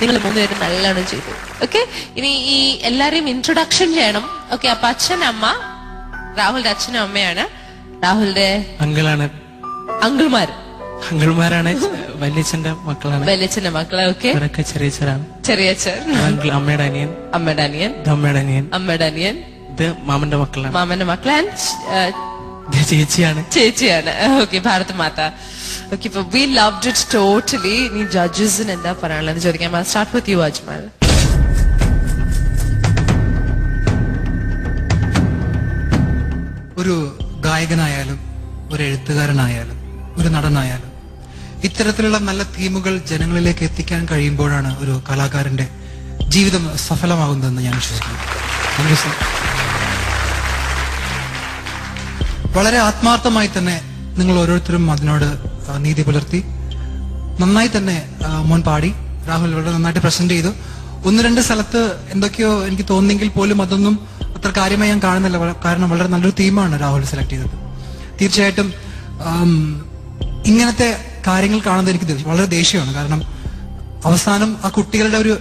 നിങ്ങൾ 3 പേരും നല്ലോണം ചെയ്തു. ഓക്കെ, ഇനി ഈ എല്ലാരെയും ഇൻട്രൊഡക്ഷൻ ചെയ്യണം. ഓക്കെ, അപ്പൊ അച്ഛൻ അമ്മ, രാഹുലിന്റെ അച്ഛനും അമ്മയാണ്, രാഹുലിന്റെ അങ്കിളാണ്, അങ്കിൾമാരാണ്, വല്യച്ഛന്റെ മക്കളാണ്, വല്യച്ഛന്റെ മക്കളെ. ഓക്കെ, ചെറിയച്ഛനാണ്, ചെറിയച്ഛൻ, അമ്മയുടെ അനിയൻ, അമ്മയുടെ അനിയൻ, അമ്മയുടെ അനിയൻ, അമ്മയുടെ അനിയൻ, ഇത് മാമന്റെ മക്കളാണ്, മാമന്റെ മക്കളാണ്, ചേച്ചിയാണ്, ചേച്ചിയാണ്. ഓക്കെ, ഭാരത് മാത. ഓക്കെ, ഇപ്പൊ വി ലവ്ഡ് ഇറ്റ് ടോട്ടലി. നീ ജഡ്ജസിന് എന്താ പറയാനുള്ളത് ചോദിക്കാം. Start with you Ajmal. ഒരു ഗായകനായാലും ഒരു എഴുത്തുകാരനായാലും ഒരു നടനായാലും ഇത്തരത്തിലുള്ള നല്ല തീമുകൾ ജനങ്ങളിലേക്ക് എത്തിക്കാൻ കഴിയുമ്പോഴാണ് ഒരു കലാകാരന്റെ ജീവിതം സഫലമാകുന്നതെന്ന് ഞാൻ വിശ്വസിക്കുന്നു. വളരെ ആത്മാർത്ഥമായി തന്നെ നിങ്ങൾ ഓരോരുത്തരും അതിനോട് നീതി പുലർത്തി. നന്നായി തന്നെ മോൻ പാടി. രാഹുൽ വളരെ നന്നായിട്ട് പ്രസന്റ് ചെയ്തു. 1-2 സ്ഥലത്ത് എന്തൊക്കെയോ എനിക്ക് തോന്നിയെങ്കിൽ പോലും അതൊന്നും അത്ര കാര്യമായി ഞാൻ കാണുന്നില്ല. കാരണം വളരെ നല്ലൊരു തീമാണ് രാഹുൽ സെലക്ട് ചെയ്തത്. തീർച്ചയായിട്ടും ഇങ്ങനത്തെ കാര്യങ്ങൾ കാണുന്നത് എനിക്ക് വളരെ ദേഷ്യമാണ്. കാരണം അവസാനം ആ കുട്ടികളുടെ ഒരു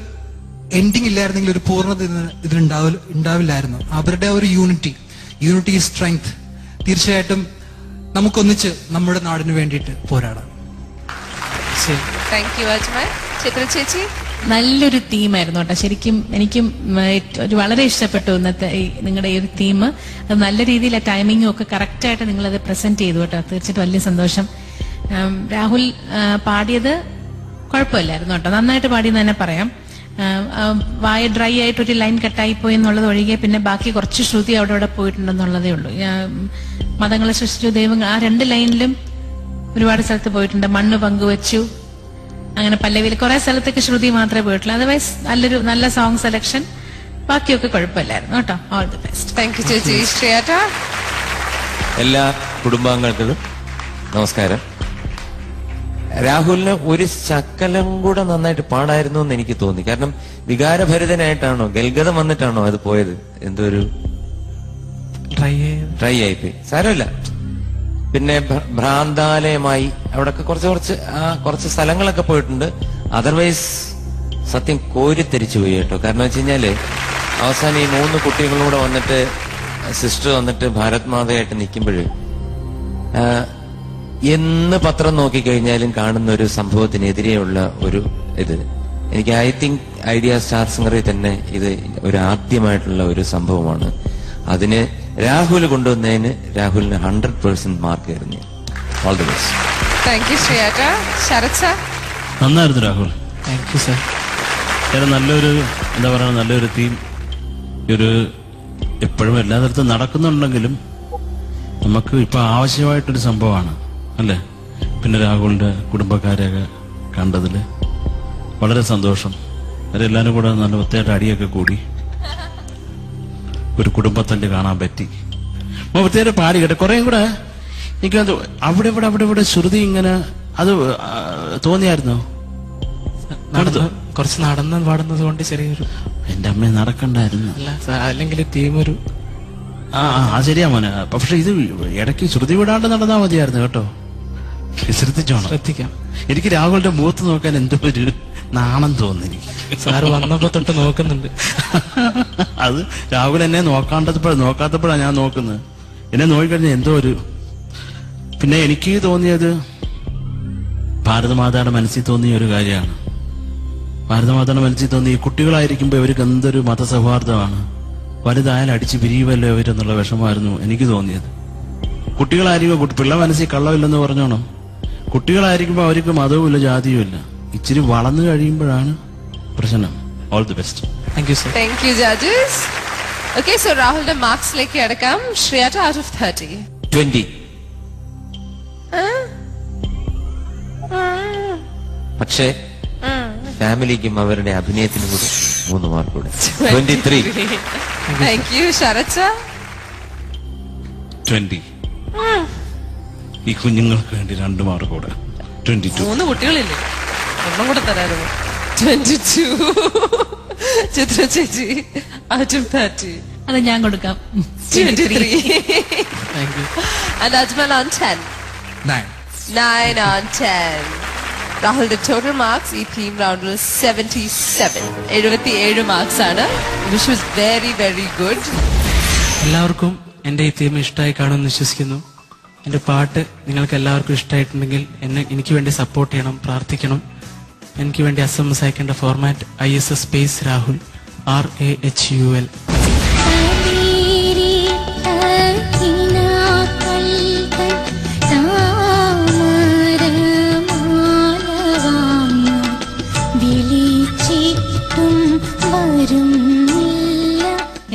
എൻഡിങ് ഇല്ലായിരുന്നെങ്കിൽ ഒരു പൂർണ്ണത ഇതിലുണ്ടാവില്ലായിരുന്നു. അവരുടെ ഒരു യൂണിറ്റി ഈസ് സ്ട്രെങ്ത്. തീർച്ചയായിട്ടും നമുക്കൊന്നിച്ച് നമ്മുടെ നാടിന് വേണ്ടിയിട്ട് പോരാടാം. Thank you Ajmal. ചിത്ര ചേച്ചി, നല്ലൊരു തീമായിരുന്നു കേട്ടോ. ശരിക്കും എനിക്കും വളരെ ഇഷ്ടപ്പെട്ടു ഇന്നത്തെ നിങ്ങളുടെ ഈ ഒരു തീം. അത് നല്ല രീതിയിൽ ആ ടൈമിങ്ങും ഒക്കെ കറക്റ്റായിട്ട് നിങ്ങളത് പ്രസന്റ് ചെയ്തു കേട്ടോ. തീർച്ചയായിട്ടും വലിയ സന്തോഷം. രാഹുൽ പാടിയത് കുഴപ്പമില്ലായിരുന്നു കേട്ടോ, നന്നായിട്ട് പാടിയെന്ന് തന്നെ പറയാം. വായ ഡ്രൈ ആയിട്ട് ഒരു ലൈൻ കട്ടായിപ്പോയി എന്നുള്ളത് ഒഴികെ പിന്നെ ബാക്കി കുറച്ച് ശ്രുതി അവിടെ പോയിട്ടുണ്ടെന്നുള്ളതേ ഉള്ളൂ. മതങ്ങളെ സൃഷ്ടിച്ചു ദൈവം, ആ 2 ലൈനിലും ഒരുപാട് സ്ഥലത്ത് പോയിട്ടുണ്ട്. മണ്ണ് പങ്കുവച്ചു, അങ്ങനെ പല്ലവിയിൽ കുറെ സ്ഥലത്തേക്ക് ശ്രുതി മാത്രമേ പോയിട്ടുള്ളൂ. അതർവൈസ് നല്ല സോങ് സെലക്ഷൻ, ബാക്കിയൊക്കെ കുഴപ്പമില്ലായിരുന്നു കേട്ടോ. All the best. Thank U ചേച്ചി. ശ്രീയാട്ട, എല്ലാ കുടുംബാംഗങ്ങൾക്കും നമസ്കാരം. രാഹുലിന് ഒരു ശക്കലം കൂടെ നന്നായിട്ട് പാടായിരുന്നു എന്ന് എനിക്ക് തോന്നി. കാരണം വികാരഭരിതനായിട്ടാണോ ഗൽഗതം വന്നിട്ടാണോ അത് പോയത്? എന്തോ ഒരു ഡ്രൈ ആയിപ്പോയി. സാരമില്ല. പിന്നെ ഭ്രാന്താലയമായി അവിടൊക്കെ കുറച്ച് സ്ഥലങ്ങളൊക്കെ പോയിട്ടുണ്ട്. അതർവൈസ് സത്യം കോരിത്തെരിച്ചു പോയി കേട്ടോ. കാരണം വെച്ച് കഴിഞ്ഞാല് അവസാനം ഈ 3 കുട്ടികളൂടെ വന്നിട്ട് സിസ്റ്റർ വന്നിട്ട് ഭാരത് മാതയായിട്ട് നിൽക്കുമ്പോഴേ എന്ന് പത്രം നോക്കിക്കഴിഞ്ഞാലും കാണുന്ന ഒരു സംഭവത്തിനെതിരെയുള്ള ഒരു എനിക്ക് ഐ തിങ്ക് ഐഡിയ സ്റ്റാർ സിംഗറിൽ തന്നെ ഇത് ഒരു ആദ്യമായിട്ടുള്ള ഒരു സംഭവമാണ്. അതിന് രാഹുൽ കൊണ്ടുവന്നതിന് രാഹുലിന് 100% മാർക്ക് ആയിരുന്നു. All the best. Thank you ശ്രീയാട്ട. ശരത് സാർ, നന്നായിരുന്നു രാഹുൽ. Thank you sir. നല്ലൊരു എന്താ പറയുക, നല്ലൊരു തീം. ഒരു എപ്പോഴും എല്ലാ തരത്തും നടക്കുന്നുണ്ടെങ്കിലും നമുക്ക് ഇപ്പൊ ആവശ്യമായിട്ടൊരു സംഭവമാണ് അല്ലേ. പിന്നെ രാഹുലിന്റെ കുടുംബക്കാരെയൊക്കെ കണ്ടതിൽ വളരെ സന്തോഷം. അവരെല്ലാരും കൂടെ നല്ല വൃത്തിയായിട്ട് അടിയൊക്കെ കൂടി ഒരു കുടുംബത്തല്ല് കാണാൻ പറ്റി. വൃത്തിയായിട്ട് പാടി കേട്ടെ. കുറേയും കൂടെ എനിക്ക് അവിടെ ഇവിടെ ശ്രുതി ഇങ്ങനെ അത് തോന്നിയായിരുന്നോ? കുറച്ച് നടന്ന് പാടുന്നത് കൊണ്ട് ചെറിയൊരു എന്റെ അമ്മ നടക്കണ്ടായിരുന്നു. അല്ലെങ്കിൽ തീമൊരു ശരിയാ മോനെ. പക്ഷെ ഇത് ഇടയ്ക്ക് ശ്രുതി വിടാണ്ട് നടന്നാ മതിയായിരുന്നു കേട്ടോ. ശ്രദ്ധിക്കാം. എനിക്ക് രാഹുലിന്റെ മുഖത്ത് നോക്കാൻ എന്തോ ഒരു നാണം തോന്നി. എനിക്ക് സാറ് വന്നപ്പോ തൊട്ട് നോക്കുന്നുണ്ട്. അത് രാഹുൽ എന്നെ നോക്കാത്തപ്പോഴാണ് ഞാൻ നോക്കുന്നത്. എന്നെ നോക്കിക്കഴിഞ്ഞാൽ എന്തോ ഒരു. പിന്നെ എനിക്ക് തോന്നിയത് ഭാരതമാതയുടെ മനസ്സിൽ തോന്നിയ ഒരു കാര്യമാണ്. ഭാരതമാതയുടെ മനസ്സിൽ തോന്നിയ കുട്ടികളായിരിക്കുമ്പോ ഇവർക്ക് എന്തൊരു മതസൗഹാർദ്ദമാണ്. വലുതായാലും അടിച്ച് പിരിയുമല്ലോ ഇവരെന്നുള്ള വിഷമമായിരുന്നു എനിക്ക് തോന്നിയത്. കുട്ടികളായിരിക്കുമ്പോ പിള്ള മനസ്സിൽ കള്ളമില്ലെന്ന് പറഞ്ഞോണം. കുട്ടികളായിരിക്കുമ്പോ അവർക്ക് മതവുമില്ല ജാതിയും ഇല്ല. ഇച്ചിരി വളർന്നു കഴിയുമ്പോഴാണ് പ്രശ്നം. All the best. Thank you sir. Thank you judges. Okay, so രാഹുലിന്റെ മാർക്സിലേക്ക് അടക്കാം. ശ്രീയാട്ട, ഔട്ട് ഓഫ് 30 20. പക്ഷേ ഫാമിലിക്കും അവരുടെ അഭിനയത്തിനും കൂടെ 3 മാർക്ക് കൂടെ 23. Thank you. ശരത്, 20. ഈ കുഞ്ഞുങ്ങൾക്ക് വേണ്ടി 2 മാർക്ക് കൂടെ 22. 3 കുട്ടികളില്ലേ, ഒന്നും കൂടെ തരായിരുന്നു. 22. ചിത്ര ചേച്ചി, ഔട്ട് ഓഫ് 30 അത് ഞാൻ കൊടുക്കാം. 23. And Ajmal on 10. 9. 9 on 10. രാഹുലിന്റെ ടോട്ടൽ മാർക്സ് ഈ ടീം റൗണ്ടിൽ 77 മാർക്സ് ആണ്. Wish was very very good. എല്ലാവർക്കും എന്റെ ഈ തീം ഇഷ്ടമായി കാണുമെന്ന് വിശ്വസിക്കുന്നു. എന്റെ പാട്ട് നിങ്ങൾക്ക് എല്ലാവർക്കും ഇഷ്ടമായിട്ടുണ്ടെങ്കിൽ എനിക്ക് വേണ്ടി സപ്പോർട്ട് ചെയ്യണം, പ്രാർത്ഥിക്കണം. എനിക്ക് വേണ്ടി SMS അയക്കേണ്ട format ISS space Rahul RAHUL.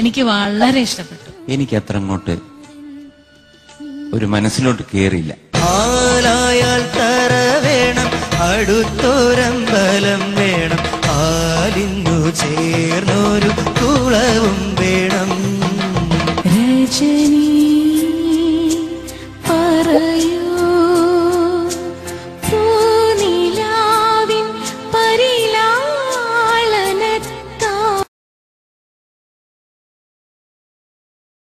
എനിക്ക് വളരെ ഇഷ്ടപ്പെട്ടു. എനിക്ക് അത്ര അങ്ങോട്ട് ഒരു മനസ്സിലോട്ട് കേറിയില്ല. ആലായാൽ തര വേണം അടുത്തോരമ്പലം